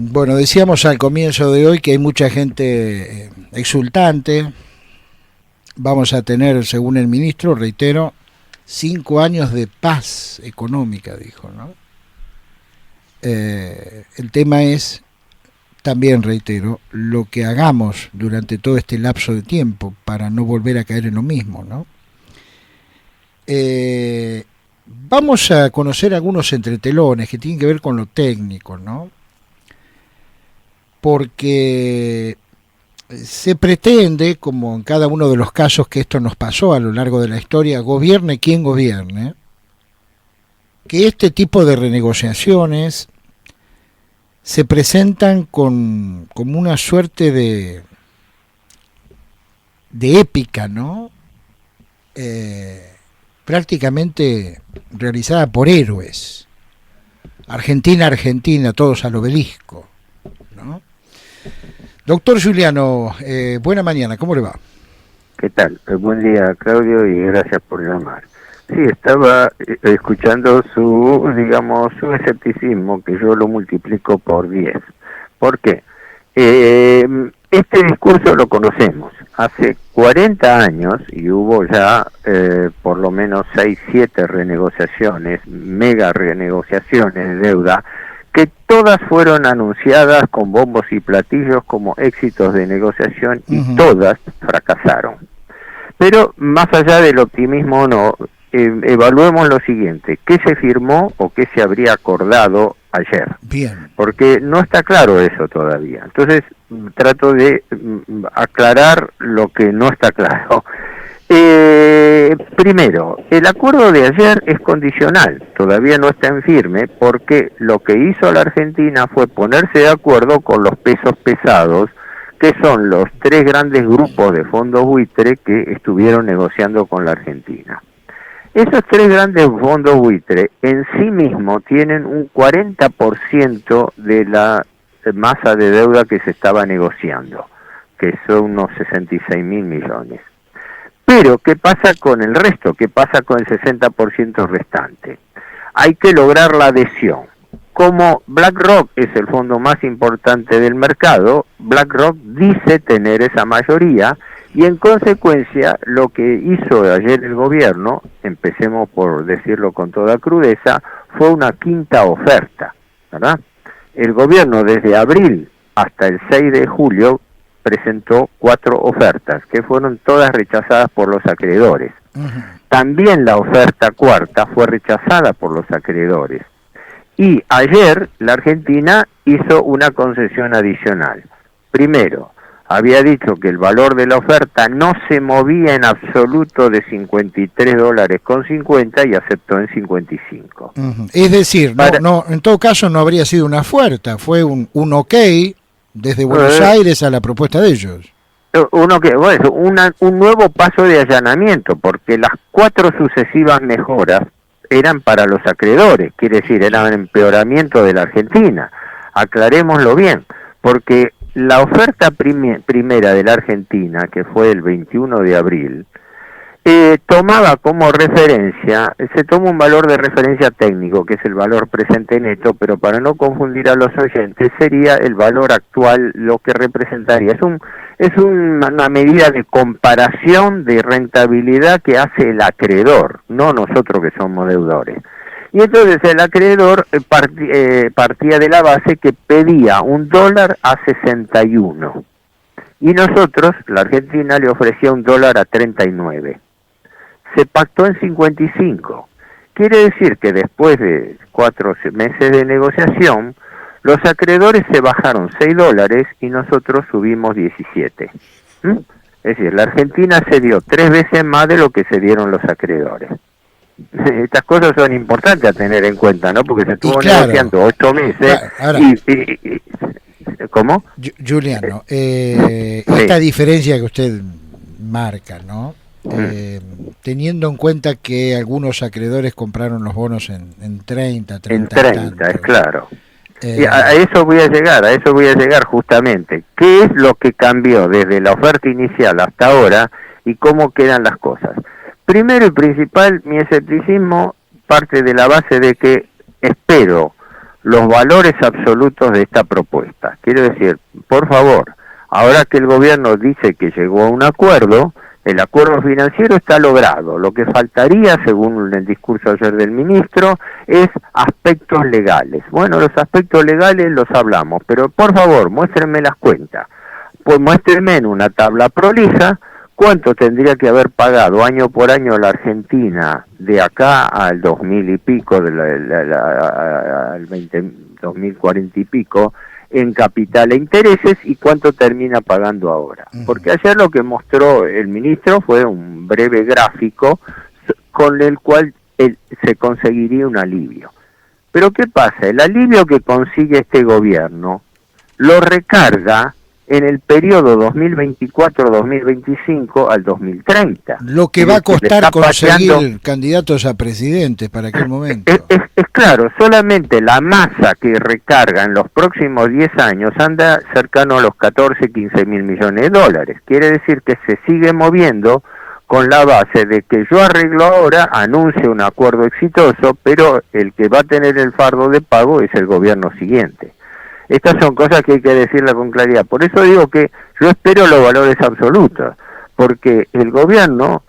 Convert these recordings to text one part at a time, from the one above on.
Bueno, decíamos al comienzo de hoy que hay mucha gente exultante. Vamos a tener, según el ministro, reitero, 5 años de paz económica, dijo, ¿no? El tema es, también reitero, lo que hagamos durante todo este lapso de tiempo para no volver a caer en lo mismo, ¿no? Vamos a conocer algunos entretelones que tienen que ver con lo técnico, ¿no? Porque se pretende, como en cada uno de los casos que esto nos pasó a lo largo de la historia, gobierne quien gobierne, que este tipo de renegociaciones se presentan como una suerte de épica, ¿no? Prácticamente realizada por héroes. Argentina, Argentina, todos al obelisco, ¿no? Doctor Giuliano, buena mañana, ¿cómo le va? ¿Qué tal? Buen día, Claudio, y gracias por llamar. Sí, estaba escuchando su escepticismo, que yo lo multiplico por 10. ¿Por qué? Este discurso lo conocemos. Hace 40 años, y hubo ya por lo menos 6, 7 renegociaciones, mega renegociaciones de deuda, que todas fueron anunciadas con bombos y platillos como éxitos de negociación y todas fracasaron. Pero más allá del optimismo o no, evaluemos lo siguiente: ¿qué se firmó o qué se habría acordado ayer? Bien. Porque no está claro eso todavía. Entonces trato de aclarar lo que no está claro. Primero, el acuerdo de ayer es condicional, todavía no está en firme, porque lo que hizo la Argentina fue ponerse de acuerdo con los pesos pesados, que son los 3 grandes grupos de fondos buitre que estuvieron negociando con la Argentina. Esos 3 grandes fondos buitre en sí mismos tienen un 40% de la masa de deuda que se estaba negociando, que son unos 66.000 millones. Pero, ¿qué pasa con el resto? ¿Qué pasa con el 60% restante? Hay que lograr la adhesión. Como BlackRock es el fondo más importante del mercado, BlackRock dice tener esa mayoría y en consecuencia lo que hizo ayer el gobierno, empecemos por decirlo con toda crudeza, fue una quinta oferta, ¿verdad? El gobierno desde abril hasta el 6 de julio presentó 4 ofertas, que fueron todas rechazadas por los acreedores. También la oferta cuarta fue rechazada por los acreedores. Y ayer la Argentina hizo una concesión adicional. Primero, había dicho que el valor de la oferta no se movía en absoluto de $53.50 y aceptó en 55. Es decir, no, en todo caso no habría sido una oferta, fue un ok desde Buenos Aires a la propuesta de ellos. Un nuevo paso de allanamiento, porque las 4 sucesivas mejoras eran para los acreedores, quiere decir, eran un empeoramiento de la Argentina. Aclarémoslo bien, porque la oferta primera de la Argentina, que fue el 21 de abril, tomaba como referencia, se toma un valor de referencia técnico, que es el valor presente neto, pero para no confundir a los oyentes, sería el valor actual, lo que representaría. Es una medida de comparación de rentabilidad que hace el acreedor, no nosotros que somos deudores. Y entonces el acreedor partía de la base que pedía $1 a 61. Y nosotros, la Argentina, le ofrecía $1 a 39. Se pactó en 55. Quiere decir que después de 4 meses de negociación, los acreedores se bajaron $6 y nosotros subimos 17. Es decir, la Argentina se dio 3 veces más de lo que se dieron los acreedores. Estas cosas son importantes a tener en cuenta, ¿no? Porque se estuvo negociando 8 meses. Ahora, ¿Cómo? Giuliano, esta diferencia que usted marca, ¿no? Teniendo en cuenta que algunos acreedores compraron los bonos en 30 en 30, es claro. Y a eso voy a llegar justamente. ¿Qué es lo que cambió desde la oferta inicial hasta ahora y cómo quedan las cosas? Primero y principal, mi escepticismo parte de la base de que espero los valores absolutos de esta propuesta. Quiero decir, por favor, ahora que el gobierno dice que llegó a un acuerdo, el acuerdo financiero está logrado. Lo que faltaría, según el discurso ayer del ministro, es aspectos legales. Bueno, los aspectos legales los hablamos, pero por favor, muéstrenme las cuentas. Pues muéstrenme en una tabla prolija cuánto tendría que haber pagado año por año la Argentina de acá al 2000 y pico, al 2040 y pico, en capital e intereses, y cuánto termina pagando ahora. Porque ayer lo que mostró el ministro fue un breve gráfico con el cual se conseguiría un alivio. Pero ¿qué pasa? El alivio que consigue este gobierno lo recarga en el periodo 2024-2025 al 2030. Lo que va a costar conseguir candidatos a presidente para aquel momento. Es claro, solamente la masa que recarga en los próximos 10 años anda cercano a los 14-15 mil millones de dólares. Quiere decir que se sigue moviendo con la base de que yo arreglo ahora, anuncio un acuerdo exitoso, pero el que va a tener el fardo de pago es el gobierno siguiente. Estas son cosas que hay que decirlas con claridad. Por eso digo que yo espero los valores absolutos, porque el gobierno,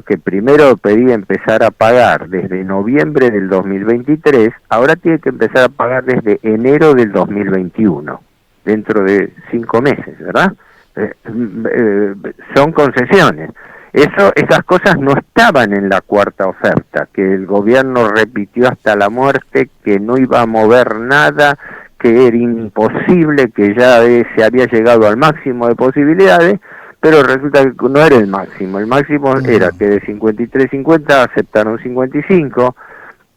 que primero pedía empezar a pagar desde noviembre del 2023, ahora tiene que empezar a pagar desde enero del 2021, dentro de 5 meses, ¿verdad? Son concesiones. Esas cosas no estaban en la cuarta oferta, que el gobierno repitió hasta la muerte, que no iba a mover nada, que era imposible, que ya se había llegado al máximo de posibilidades, pero resulta que no era el máximo era que de 53.50 aceptaron 55,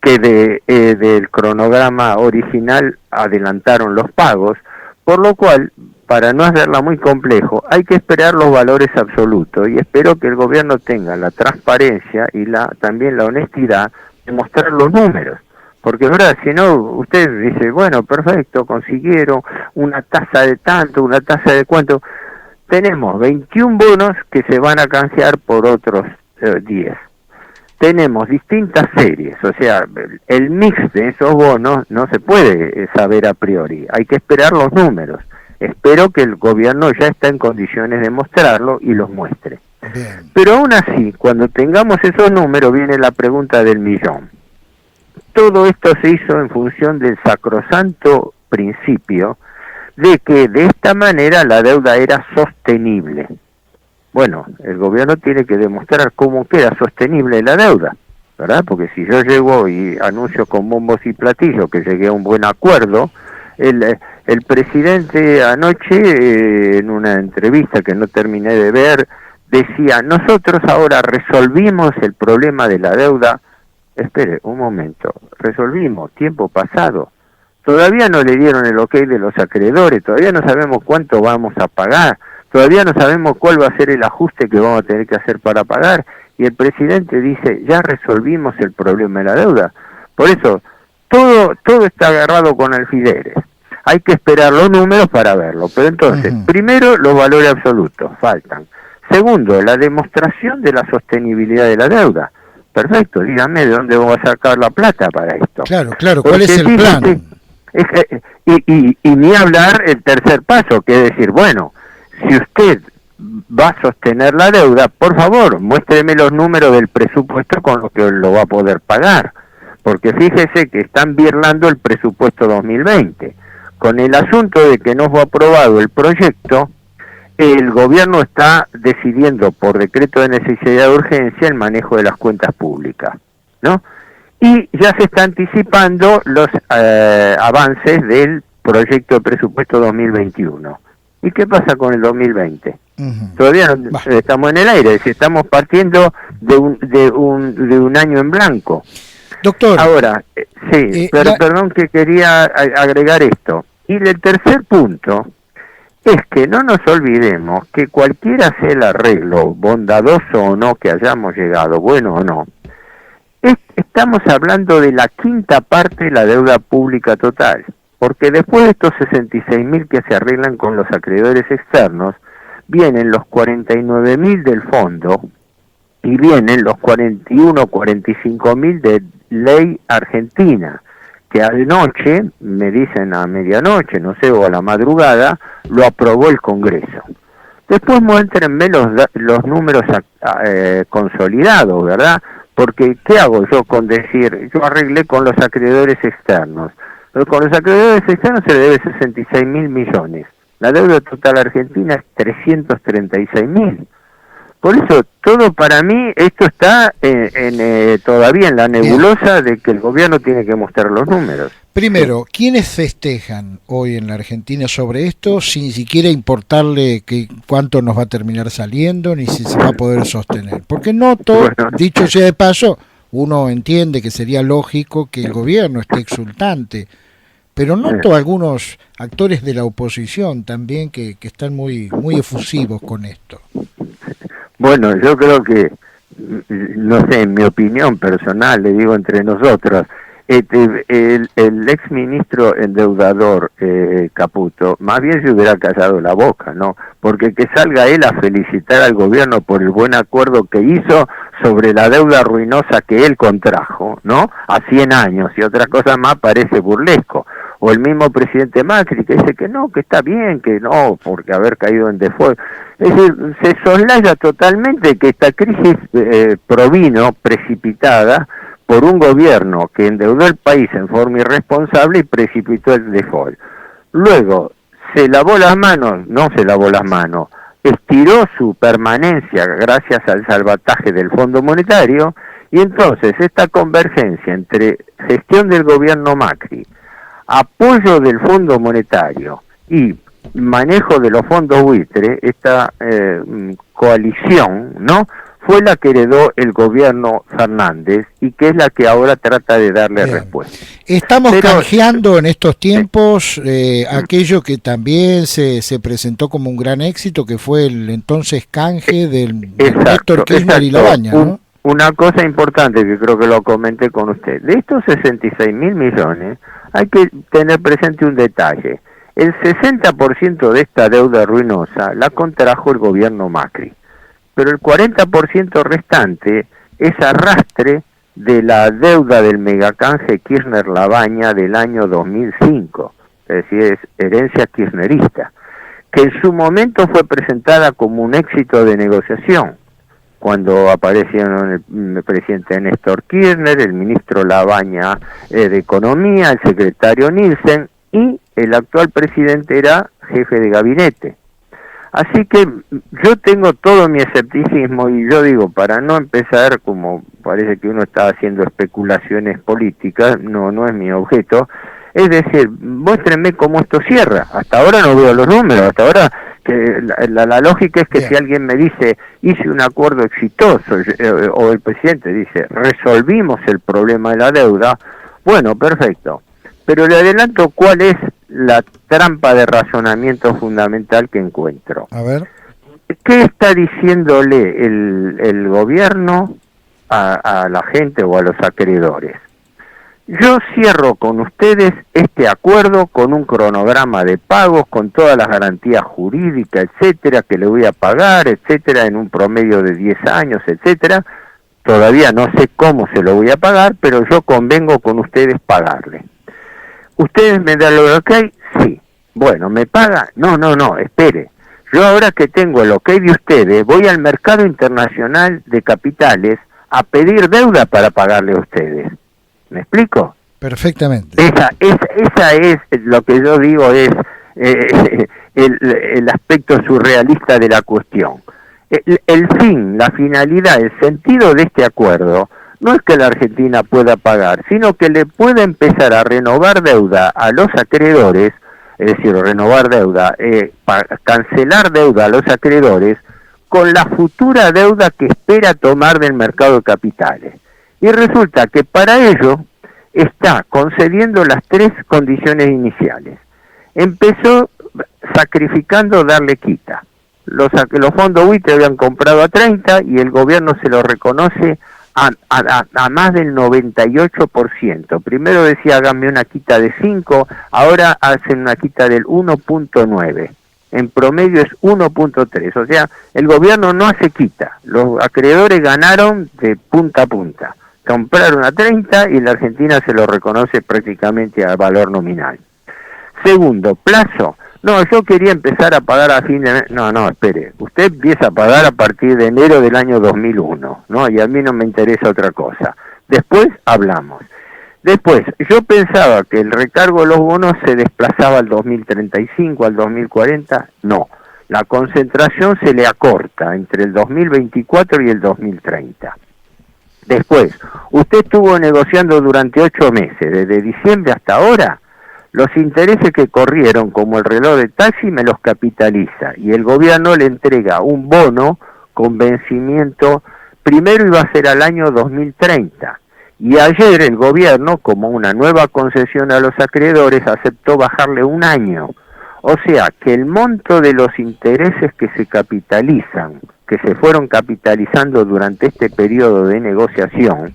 que del cronograma original adelantaron los pagos, por lo cual, para no hacerla muy complejo, hay que esperar los valores absolutos, y espero que el gobierno tenga la transparencia y también la honestidad de mostrar los números. Porque ahora, si no, usted dice, bueno, perfecto, consiguieron una tasa de tanto, una tasa de cuánto. Tenemos 21 bonos que se van a canjear por otros 10. Tenemos distintas series, o sea, el mix de esos bonos no se puede saber a priori, hay que esperar los números. Espero que el gobierno ya está en condiciones de mostrarlo y los muestre. Bien. Pero aún así, cuando tengamos esos números, viene la pregunta del millón. Todo esto se hizo en función del sacrosanto principio de que de esta manera la deuda era sostenible. Bueno, el gobierno tiene que demostrar cómo queda sostenible la deuda, ¿verdad? Porque si yo llego y anuncio con bombos y platillos que llegué a un buen acuerdo, el presidente anoche, en una entrevista que no terminé de ver, decía, nosotros ahora resolvimos el problema de la deuda. Espere un momento, resolvimos, tiempo pasado, todavía no le dieron el ok de los acreedores, todavía no sabemos cuánto vamos a pagar, todavía no sabemos cuál va a ser el ajuste que vamos a tener que hacer para pagar, y el presidente dice, ya resolvimos el problema de la deuda. Por eso, todo está agarrado con alfileres, hay que esperar los números para verlo, pero entonces, primero, los valores absolutos, faltan. Segundo, la demostración de la sostenibilidad de la deuda. Perfecto, dígame de dónde vamos a sacar la plata para esto. Claro, ¿cuál es el plan? Y ni hablar el tercer paso, que es decir, bueno, si usted va a sostener la deuda, por favor, muéstreme los números del presupuesto con los que lo va a poder pagar. Porque fíjese que están birlando el presupuesto 2020. Con el asunto de que no fue aprobado el proyecto, el gobierno está decidiendo por decreto de necesidad de urgencia el manejo de las cuentas públicas, ¿no? Y ya se está anticipando los avances del proyecto de presupuesto 2021. ¿Y qué pasa con el 2020? Todavía no, estamos en el aire, es decir, estamos partiendo de un año en blanco. Doctor. Ahora, perdón que quería agregar esto. Y el tercer punto es que no nos olvidemos que cualquiera sea el arreglo, bondadoso o no que hayamos llegado, bueno o no, estamos hablando de la quinta parte de la deuda pública total, porque después de estos 66.000 que se arreglan con los acreedores externos, vienen los 49.000 del fondo y vienen los 45.000 de ley argentina, que anoche, me dicen a medianoche, no sé, o a la madrugada, lo aprobó el Congreso. Después muéstrenme los números consolidados, ¿verdad? Porque, ¿qué hago yo con decir, yo arreglé con los acreedores externos? Pero con los acreedores externos se le debe 66.000 millones. La deuda total argentina es 336.000. Por eso, todo para mí, esto está todavía en la nebulosa de que el gobierno tiene que mostrar los números. Primero, ¿quiénes festejan hoy en la Argentina sobre esto sin siquiera importarle cuánto nos va a terminar saliendo ni si se va a poder sostener? Porque noto, bueno, dicho sea de paso, uno entiende que sería lógico que el gobierno esté exultante, pero noto algunos actores de la oposición también que están muy efusivos con esto. Bueno, yo creo que, no sé, en mi opinión personal, le digo entre nosotros, el ex ministro endeudador Caputo, más bien se hubiera callado la boca, ¿no? Porque que salga él a felicitar al gobierno por el buen acuerdo que hizo sobre la deuda ruinosa que él contrajo, ¿no? A 100 años y otras cosas más parece burlesco. O el mismo presidente Macri que dice que no, que está bien, que no, porque haber caído en default. Es decir, se soslaya totalmente que esta crisis provino precipitada por un gobierno que endeudó el país en forma irresponsable y precipitó el default. Luego, se lavó las manos, no se lavó las manos, estiró su permanencia gracias al salvataje del Fondo Monetario, y entonces esta convergencia entre gestión del gobierno Macri, apoyo del Fondo Monetario y manejo de los fondos buitre, esta coalición, ¿no?, fue la que heredó el gobierno Fernández y que es la que ahora trata de darle respuesta. Estamos canjeando en estos tiempos aquello que también se presentó como un gran éxito, que fue el entonces canje del Néstor Kirchner y Labaña, ¿no? Una cosa importante que creo que lo comenté con usted, de estos 66.000 millones hay que tener presente un detalle. El 60% de esta deuda ruinosa la contrajo el gobierno Macri, pero el 40% restante es arrastre de la deuda del megacanje Kirchner-Labaña del año 2005, es decir, es herencia kirchnerista, que en su momento fue presentada como un éxito de negociación, cuando aparecieron el presidente Néstor Kirchner, el ministro Labaña de Economía, el secretario Nielsen, y el actual presidente era jefe de gabinete. Así que yo tengo todo mi escepticismo y yo digo, para no empezar, como parece que uno está haciendo especulaciones políticas, no es mi objeto, es decir, muéstrenme cómo esto cierra. Hasta ahora no veo los números, hasta ahora que la lógica es que si alguien me dice, hice un acuerdo exitoso, o el presidente dice, resolvimos el problema de la deuda, bueno, perfecto. Pero le adelanto cuál es la trampa de razonamiento fundamental que encuentro. A ver. ¿Qué está diciéndole el gobierno a la gente o a los acreedores? Yo cierro con ustedes este acuerdo con un cronograma de pagos, con todas las garantías jurídicas, etcétera, que le voy a pagar, etcétera, en un promedio de 10 años, etcétera. Todavía no sé cómo se lo voy a pagar, pero yo convengo con ustedes pagarle. ¿Ustedes me dan el ok? Sí. Bueno, ¿me paga? No, espere. Yo ahora que tengo el ok de ustedes, voy al mercado internacional de capitales a pedir deuda para pagarle a ustedes. ¿Me explico? Perfectamente. Esa es lo que yo digo, es el aspecto surrealista de la cuestión. El fin, la finalidad, el sentido de este acuerdo no es que la Argentina pueda pagar, sino que le pueda empezar a renovar deuda a los acreedores, es decir, renovar deuda, cancelar deuda a los acreedores con la futura deuda que espera tomar del mercado de capitales. Y resulta que para ello está concediendo las tres condiciones iniciales. Empezó sacrificando darle quita. Los fondos buitre habían comprado a 30 y el gobierno se lo reconoce a más del 98%. Primero decía háganme una quita de 5, ahora hacen una quita del 1.9. En promedio es 1.3. O sea, el gobierno no hace quita. Los acreedores ganaron de punta a punta. compraron a 30 y la Argentina se lo reconoce prácticamente a valor nominal. Segundo, plazo. No, yo quería empezar a pagar a fin de mes. No, espere. Usted empieza a pagar a partir de enero del año 2001, ¿no? Y a mí no me interesa otra cosa. Después hablamos. Después, yo pensaba que el recargo de los bonos se desplazaba al 2035, al 2040. No. La concentración se le acorta entre el 2024 y el 2030. Después, usted estuvo negociando durante 8 meses, desde diciembre hasta ahora. Los intereses que corrieron, como el reloj de taxi, me los capitaliza y el gobierno le entrega un bono con vencimiento, primero iba a ser al año 2030, y ayer el gobierno, como una nueva concesión a los acreedores, aceptó bajarle un año. O sea, que el monto de los intereses que se capitalizan, que se fueron capitalizando durante este periodo de negociación,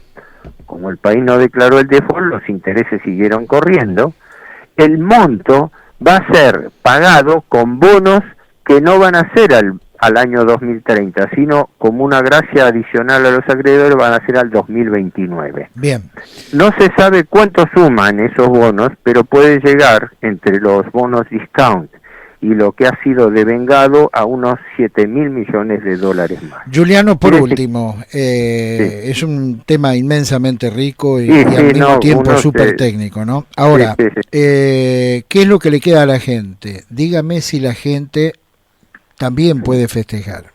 como el país no declaró el default, los intereses siguieron corriendo. El monto va a ser pagado con bonos que no van a ser al año 2030, sino como una gracia adicional a los acreedores van a ser al 2029. Bien. No se sabe cuánto suman esos bonos, pero puede llegar entre los bonos discount y lo que ha sido devengado a unos 7.000 millones de dólares más. Juliano, por último, sí. Es un tema inmensamente rico y al mismo tiempo súper técnico, ¿no? Ahora, ¿qué es lo que le queda a la gente? Dígame si la gente también puede festejar.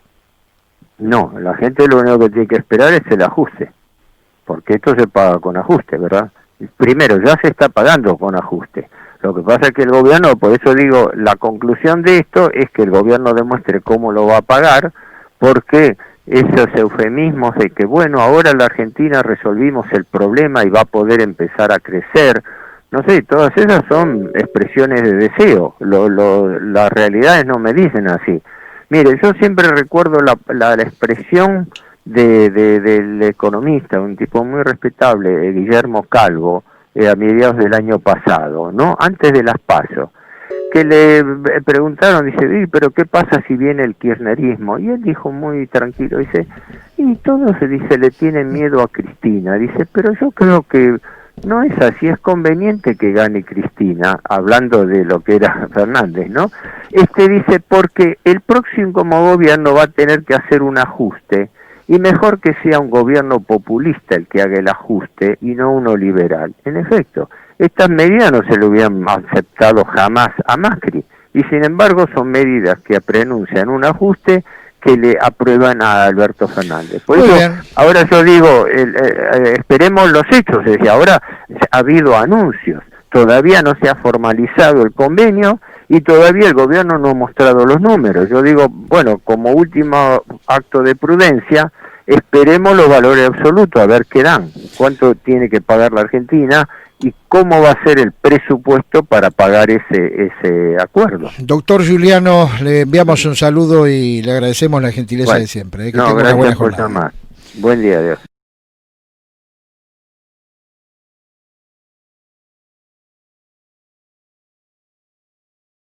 No, la gente lo único que tiene que esperar es el ajuste, porque esto se paga con ajuste, ¿verdad? Primero, ya se está pagando con ajuste. Lo que pasa es que el gobierno, por eso digo, la conclusión de esto es que el gobierno demuestre cómo lo va a pagar, porque esos eufemismos de que, bueno, ahora la Argentina resolvimos el problema y va a poder empezar a crecer, no sé, todas esas son expresiones de deseo, las realidades no me dicen así. Mire, yo siempre recuerdo la expresión del economista, un tipo muy respetable, Guillermo Calvo, a mediados del año pasado, ¿no? Antes de las PASO, que le preguntaron, dice, pero ¿qué pasa si viene el kirchnerismo? Y él dijo muy tranquilo, dice, y todos, dice, le tienen miedo a Cristina, dice, pero yo creo que no es así, es conveniente que gane Cristina, hablando de lo que era Fernández, ¿no? Dice, porque el próximo gobierno va a tener que hacer un ajuste, y mejor que sea un gobierno populista el que haga el ajuste y no uno liberal. En efecto, estas medidas no se le hubieran aceptado jamás a Macri, y sin embargo son medidas que preanuncian un ajuste que le aprueban a Alberto Fernández. Por eso, ahora yo digo, esperemos los hechos, es decir, ahora ha habido anuncios, todavía no se ha formalizado el convenio, y todavía el gobierno no ha mostrado los números. Yo digo, bueno, como último acto de prudencia, esperemos los valores absolutos, a ver qué dan, cuánto tiene que pagar la Argentina y cómo va a ser el presupuesto para pagar ese acuerdo. Doctor Giuliano, le enviamos un saludo y le agradecemos la gentileza de siempre. Que tenga una buena jornada. Buen día, adiós.